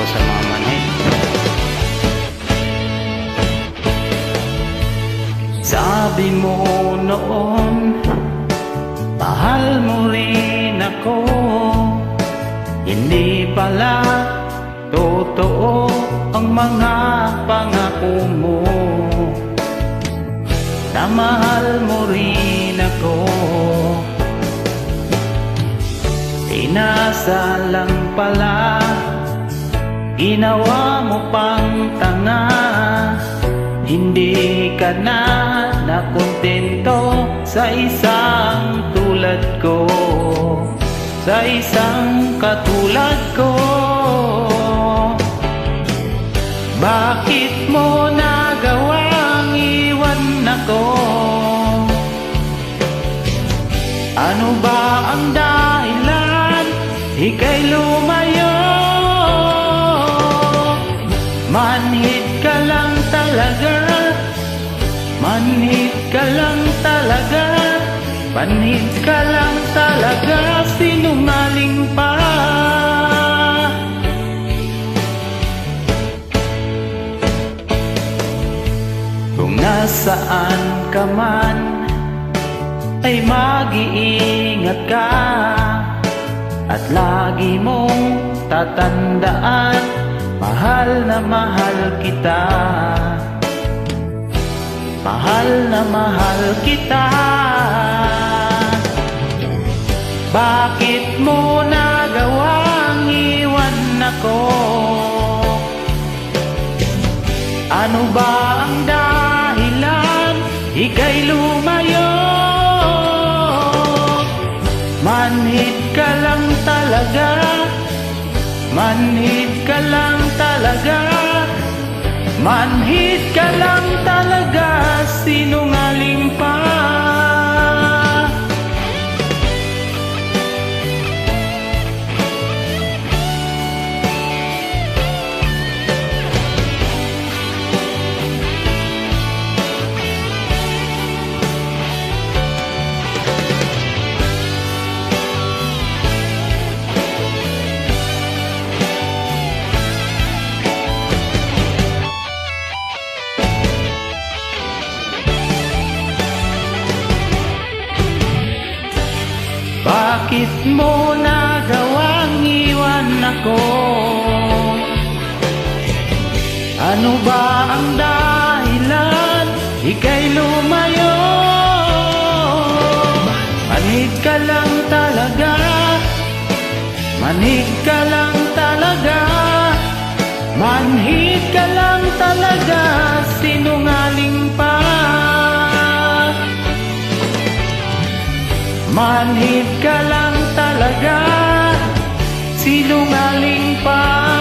sa mga manhid. Sabi mo noon, mahal mo rin ako. Hindi pala totoo ang mga pangako mo, na mahal mo rin ako. Inasa lang pala, ginawa mo pang tanga. Hindi ka na nakontento sa isang tulad ko, sa isang katulad ko. Bakit mo nagawang iwan ako? Ano ba ang dahilan ika'y lumayo? Manhid ka lang talaga, manhid ka lang talaga, manhid ka lang talaga, sinungaling pa. Kung nasaan ka man, ay mag-iingat ka, at lagi mong tatandaan, mahal na mahal kita. Mahal na mahal kita. Bakit mo nagawang iwan ako? Ano ba ang dahilan ika'y lumayo? Manhid ka lang talaga, manhid ka lang talaga, manhid ka lang talaga, sinungaling pa. Bakit mo nagawang iwan ako? Ano ba ang dahilan ika'y lumayo? Manhid ka lang talaga, manhid ka lang talaga, manhid ka lang talaga, sinungaling pa. Manhid ka lang talaga, sinungaling pa.